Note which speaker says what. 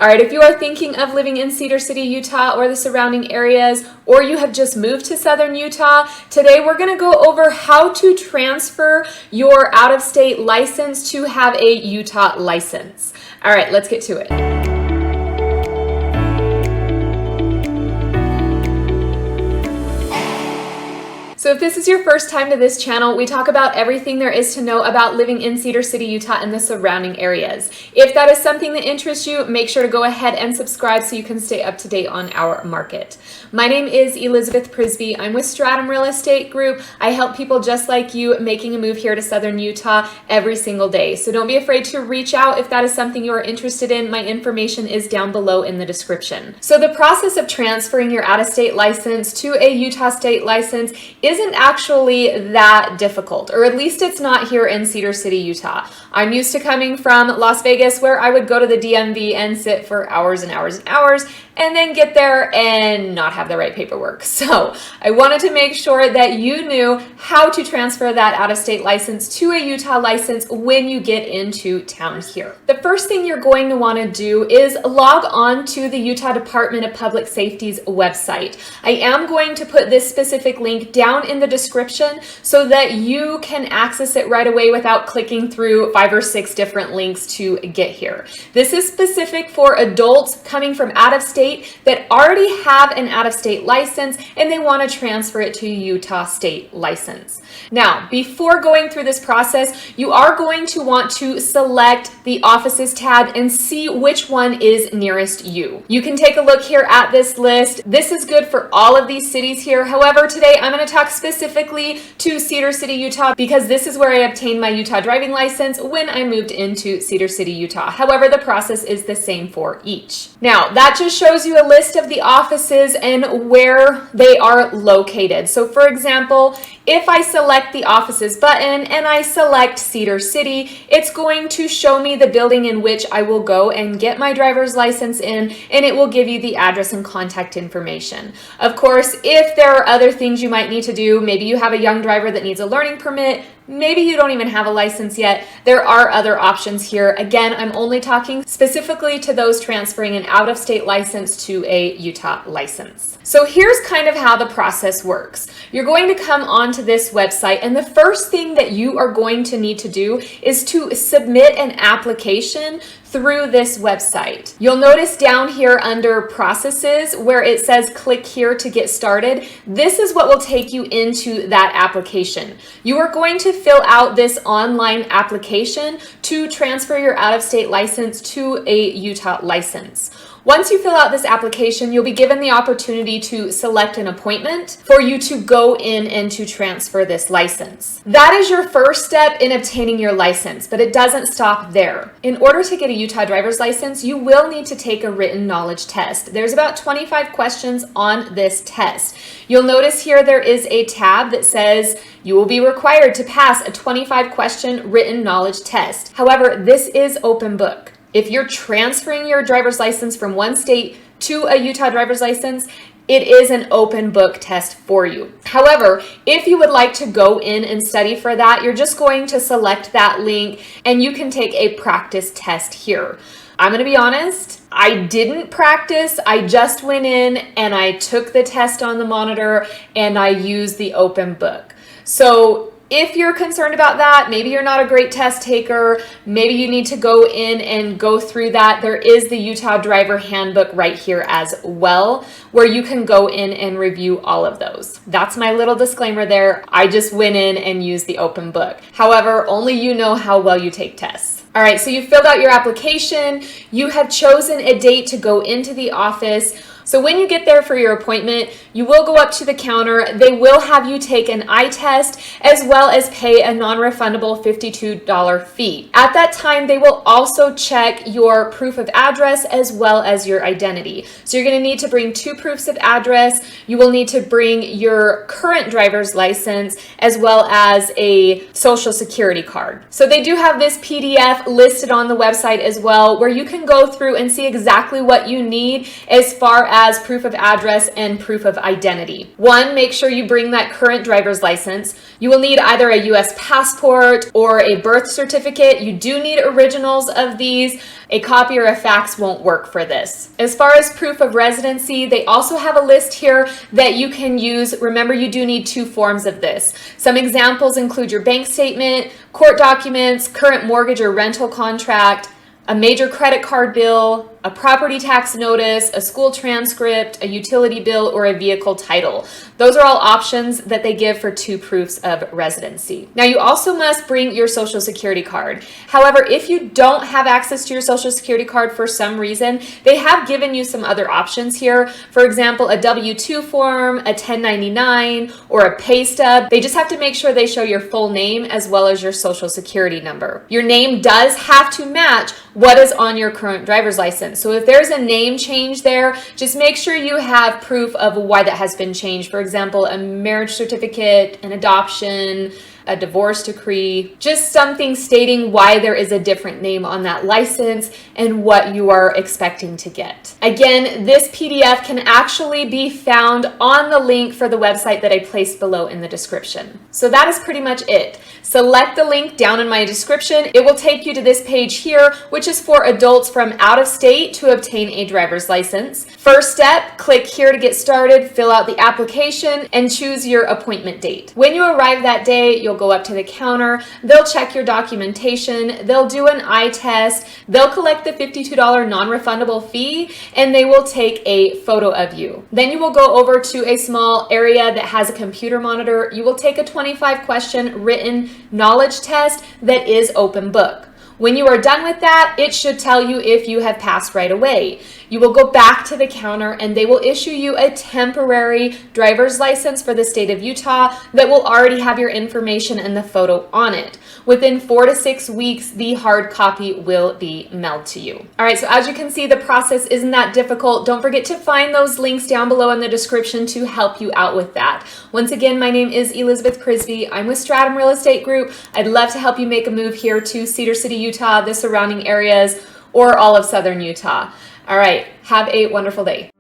Speaker 1: All right, if you are thinking of living in Cedar City, Utah or the surrounding areas, or you have just moved to Southern Utah, today we're going to go over how to transfer your out-of-state license to have a Utah license. All right, let's get to it. So if this is your first time to this channel, we talk about everything there is to know about living in Cedar City, Utah and the surrounding areas. If that is something that interests you, make sure to go ahead and subscribe so you can stay up to date on our market. My name is Elizabeth Prisbrey. I'm with Stratum Real Estate Group. I help people just like you making a move here to Southern Utah every single day. So don't be afraid to reach out if that is something you are interested in. My information is down below in the description. So the process of transferring your out-of-state license to a Utah state license isn't actually that difficult, or at least it's not here in Cedar City, Utah. I'm used to coming from Las Vegas, where I would go to the DMV and sit for hours and hours and hours and then get there and not have the right paperwork. So I wanted to make sure that you knew how to transfer that out-of-state license to a Utah license when you get into town here. The first thing you're going to want to do is log on to the Utah Department of Public Safety's website. I am going to put this specific link down in the description so that you can access it right away without clicking through 5 or 6 different links to get here. This is specific for adults coming from out of state that already have an out-of-state license and they want to transfer it to a Utah state license. Now, before going through this process, you are going to want to select the offices tab and see which one is nearest you. You can take a look here at this list. This is good for all of these cities here. However, today I'm going to talk specifically to Cedar City, Utah, because this is where I obtained my Utah driving license when I moved into Cedar City, Utah. However, the process is the same for each. Now, that just shows you a list of the offices and where they are located. So for example, if I select the offices button and I select Cedar City, it's going to show me the building in which I will go and get my driver's license in, and it will give you the address and contact information. Of course, if there are other things you might need to do, maybe you have a young driver that needs a learning permit, maybe you don't even have a license yet, there are other options here. Again, I'm only talking specifically to those transferring an out-of-state license to a Utah license. So here's kind of how the process works. You're going to come onto this website, and the first thing that you are going to need to do is to submit an application through this website. You'll notice down here under processes where it says click here to get started. This is what will take you into that application. You are going to fill out this online application to transfer your out-of-state license to a Utah license. Once you fill out this application, you'll be given the opportunity to select an appointment for you to go in and to transfer this license. That is your first step in obtaining your license, but it doesn't stop there. In order to get a Utah driver's license, you will need to take a written knowledge test. There's about 25 questions on this test. You'll notice here there is a tab that says you will be required to pass a 25-question written knowledge test. However, this is open book. If you're transferring your driver's license from one state to a Utah driver's license, it is an open book test for you. However, if you would like to go in and study for that, you're just going to select that link and you can take a practice test here. I'm going to be honest, I didn't practice. I just went in and I took the test on the monitor and I used the open book. So if you're concerned about that, maybe you're not a great test taker, maybe you need to go in and go through that, there is the Utah Driver Handbook right here as well, where you can go in and review all of those. That's my little disclaimer there. I just went in and used the open book. However, only you know how well you take tests. All right, so you filled out your application, you have chosen a date to go into the office. So when you get there for your appointment, you will go up to the counter. They will have you take an eye test as well as pay a non-refundable $52 fee. At that time, they will also check your proof of address as well as your identity. So you're going to need to bring 2 proofs of address. You will need to bring your current driver's license as well as a social security card. So they do have this PDF listed on the website as well, where you can go through and see exactly what you need as far as proof of address and proof of identity. One, make sure you bring that current driver's license. You will need either a US passport or a birth certificate. You do need originals of these. A copy or a fax won't work for this. As far as proof of residency, they also have a list here that you can use. Remember, you do need 2 forms of this. Some examples include your bank statement, court documents, current mortgage or rental contract, a major credit card bill, a property tax notice, a school transcript, a utility bill, or a vehicle title. Those are all options that they give for 2 proofs of residency. Now, you also must bring your social security card. However, if you don't have access to your social security card for some reason, they have given you some other options here. For example, a W-2 form, a 1099, or a pay stub. They just have to make sure they show your full name as well as your social security number. Your name does have to match what is on your current driver's license. So if there's a name change there, just make sure you have proof of why that has been changed. For example, a marriage certificate, an adoption, a divorce decree, just something stating why there is a different name on that license and what you are expecting to get. Again, this PDF can actually be found on the link for the website that I placed below in the description. So that is pretty much it. Select the link down in my description. It will take you to this page here, which is for adults from out of state to obtain a driver's license. First step, click here to get started, fill out the application, and choose your appointment date. When you arrive that day, you'll go up to the counter, they'll check your documentation, they'll do an eye test, they'll collect the $52 non-refundable fee, and they will take a photo of you. Then you will go over to a small area that has a computer monitor. You will take a 25-question written knowledge test that is open book. When you are done with that, it should tell you if you have passed right away. You will go back to the counter and they will issue you a temporary driver's license for the state of Utah that will already have your information and the photo on it. Within 4 to 6 weeks, the hard copy will be mailed to you. All right, so as you can see, the process isn't that difficult. Don't forget to find those links down below in the description to help you out with that. Once again, my name is Elizabeth Prisbrey. I'm with Stratum Real Estate Group. I'd love to help you make a move here to Cedar City, Utah, the surrounding areas, or all of southern Utah. All right, have a wonderful day.